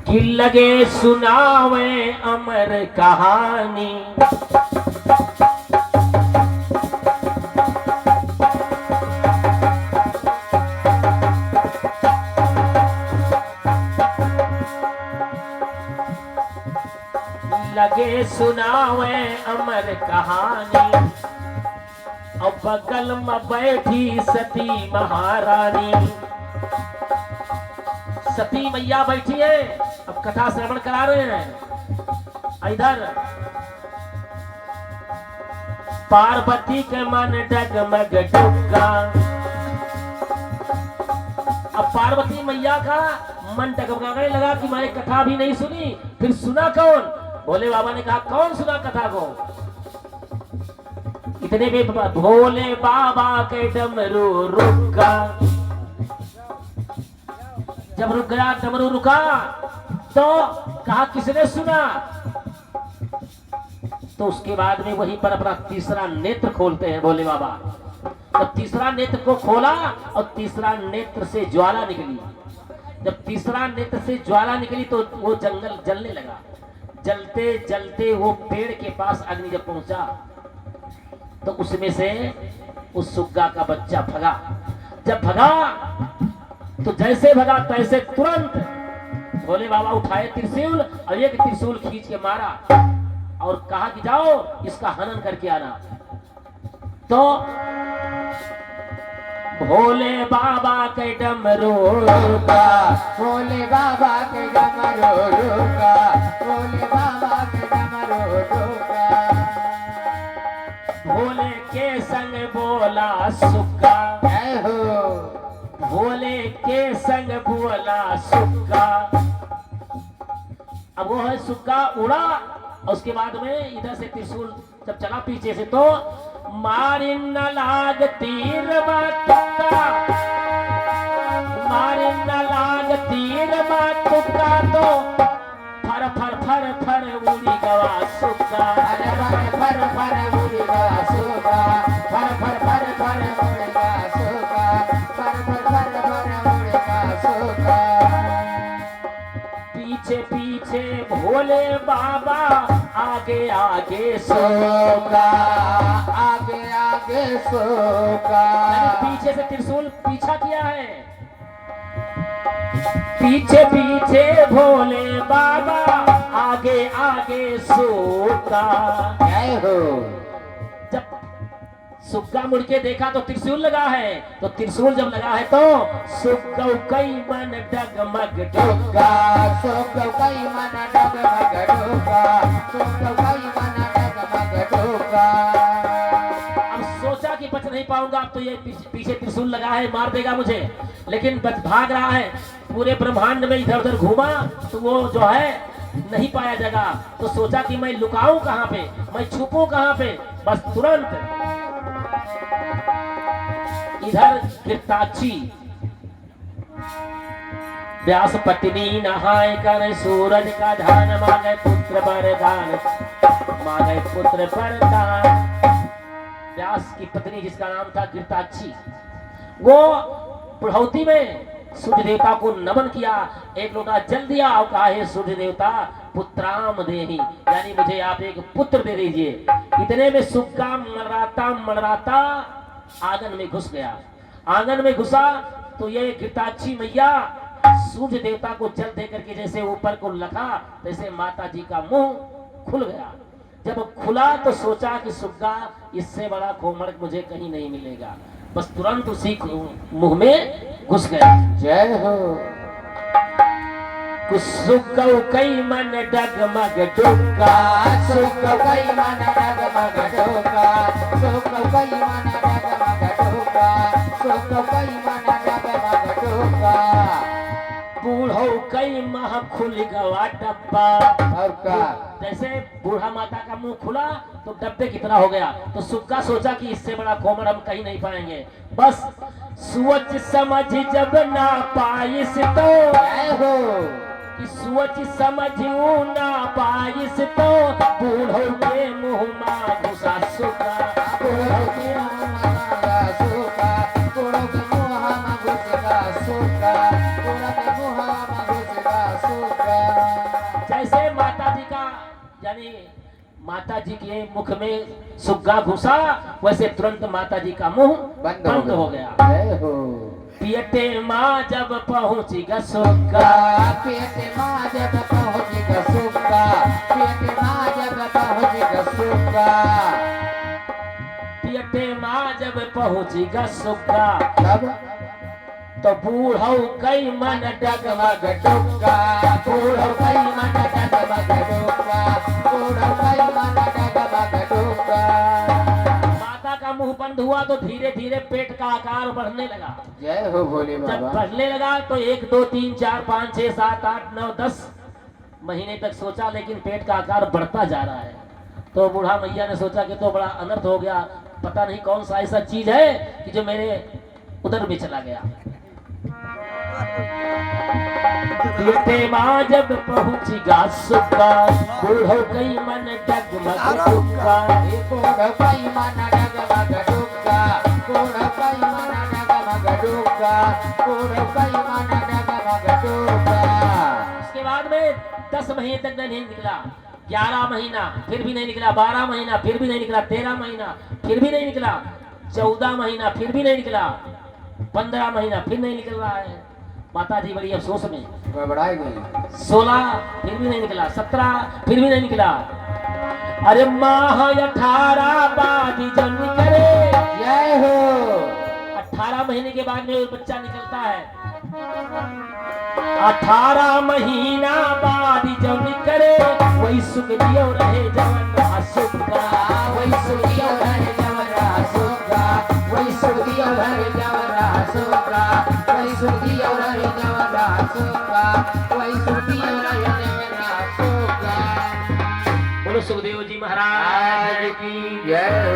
कि लगे सुनावे अमर कहानी, लगे सुनावे अमर कहानी, और बगल में बैठी सती महारानी। सती मैया बैठी है, अब कथा श्रवण करा रहे हैं। इधर पार्वती के मन डगमग डुग्गा। अब पार्वती मैया का मन डगमगाने लगा कि मैंने कथा भी नहीं सुनी, फिर सुना कौन? भोले बाबा ने कहा कौन सुना कथा को? इतने में भोले बाबा के डमरू रुका। जब रुक गया डमरू रुका तो कहा किसने सुना? तो उसके बाद में वहीं पर अपना तीसरा नेत्र खोलते हैं भोले बाबा। जब तीसरा नेत्र को खोला और तीसरा नेत्र से ज्वाला निकली। जब तीसरा नेत्र से ज्वाला निकली तो वो जंगल जलने लगा। जलते जलते वो पेड़ के पास अग्नि जब पहुंचा तो उसमें से उस सुग्गा का बच्चा भगा। जब भगा तो जैसे भगा तैसे तुरंत भोले बाबा उठाए त्रिशूल और एक त्रिशूल खींच के मारा और कहा कि जाओ इसका हनन करके आना। तो भोले बाबा के डमरू रुका, भोले बाबा के डमरू रुका, भोले बाबा के डमरू रुका। भोले के संग बोला सुग्गा, जय हो। भोले के संग बोला सुग्गा। अब वो है सुग्गा उड़ा और उसके बाद में इधर से त्रिशूल जब चला पीछे से तो मारी न लाग तीर तुक्का, मारी न लाग तीर तुक्का तो फर फर फर फर उड़ी गवा सुग्गा। अरे फर फर फर उड़ी गवा सुग्गा, फर फर फर फर उड़ी गवा सुग्गा, फर फर फर फर उड़ी गवा सुग्गा। पीछे पीछे भोले बाबा आगे आगे सुग्गा, आगे आगे सुग्गा। पीछे से त्रिशूल पीछा किया है। पीछे पीछे भोले बाबा आगे आगे सुग्गा। जय हो। जब सुग्गा मुड़ के देखा तो त्रिशूल लगा है, तो त्रिशूल जब लगा है तो सुग्गा कई मन डगमग डुग्गा, सुग्गा कई मन डगमग डुग्गा, सुग्गा कई मन डगमग डुग्गा। अब सोचा कि बच नहीं पाऊंगा, अब तो ये पीछे त्रिशूल लगा है मार देगा मुझे, लेकिन भाग रहा है। पूरे ब्रह्मांड में इधर उधर घूमा तो वो जो है नहीं पाया जगह। तो सोचा कि मैं लुकाऊं कहां पे, मैं छुपूं कहां पे। बस तुरंत इधर गिरताची व्यास पत्नी नहाए कर सूरज का ध्यान मांगे पुत्र वरदान, मांगे पुत्र वरदान। व्यास की पत्नी जिसका नाम था गिरताची, वो बुढ़ौती में सूर्य देवता को नमन किया, एक लोटा जल दिया और कहा हे सूर्य देवता पुत्राम देहि, यानी मुझे आप एक पुत्र दे दीजिए। इतने में सुग्गा मंडराता आंगन में घुस गया। आंगन में घुसा तो ये गिरताची मैया सूर्य देवता को जल दे करके जैसे ऊपर को लखा तैसे माता जी का मुंह खुल गया। जब खुला तो सोचा कि सुग्गा इससे बड़ा कोमल मुझे कहीं नहीं मिलेगा। बस तुरंत उसी मुंह में घुस गया। जय हो। सुग्गा कई मन डगमग डुग्गा, सुग्गा कई मन डगमग डुग्गा, सुग्गा कई मन डगमग डुग्गा, सुग्गा कई मन डगमग डुग्गा। बूढ़ो कई मह खुल गवा डब्बा। और का जैसे बूढ़ा माता का मुंह खुला तो डब्बे कितना हो गया। तो सुग्गा सोचा कि इससे बड़ा कोमल हम कहीं नहीं पाएंगे। बस सोच समझ जब ना पाइस तो, जय हो। कि सोच समझू ना पाइस तो बूढ़ो के मुंह में घुसा सुग्गा। बूढ़ो के मुंह में सुग्गा, बूढ़ो के मुंह में माता जी के मुख में सुग्गा घुसा, वैसे तुरंत माता जी का मुंह बंद हो गया। जय हो। पियटे माँ जब पहुंची ग सुग्गा, पेट माँ जब पहुँची ग सुग्गा, पेट माँ जब पहुँची ग सुग्गा, पियटे माँ जब पहुंची ग सुग्गा, तब तो बूढ़ऊ कई मन डगमग डुग्गा, बूढ़ो कई मन डगमग डुग्गा, बूढ़ो कई मन डगमग डुग्गा। माता का मुंह बंद हुआ तो धीरे धीरे पेट का आकार बढ़ने लगा। जय हो भोले जब बाबा। बढ़ने लगा तो 1 2 3 4 5 6 7 8 9 10 महीने तक सोचा, लेकिन पेट का आकार बढ़ता जा रहा है। तो बूढ़ा मैया ने सोचा कि तो बड़ा अनर्थ हो गया, पता नहीं कौन सा ऐसा चीज है कि जो मेरे उधर में चला गया। पियटे माँ जब पहुंची गा सुग्गा, बूढ़ो कई मन डगमग डुग्गा, बूढ़ो कई मन डगमग डुग्गा, बूढ़ो कई मन डगमग डुग्गा, बूढ़ो कई मन डगमग डुग्गा। उसके बाद में 10 महीने तक नहीं निकला, 11 महीना फिर भी नहीं निकला, 12 महीना फिर भी नहीं निकला, 13 महीना फिर भी नहीं निकला, 14 महीना फिर भी नहीं निकला, 15 महीना फिर नहीं निकल रहा है। माता जी बड़ी अफसोस में। गड़बड़ाई गई। 16 फिर भी नहीं निकला, 17 फिर भी नहीं निकला। अरे माह 18 बाद जब निकले, जय हो। 18 महीने के बाद में वो बच्चा निकलता है। 18 महीना बाद जब निकले, वही सुख दियो रहे जवन रहा सुग्गा, वही सुखियो रहे जवन रहा सुग्गा, वही सुखियो रहे जवन रहा सुग्गा, वही सुखियो रहे जवन रहा सुग्गा, वही सुखियो रहे जवन रहा सुग्गा। बोलो सुखदेव जी महाराज की जय।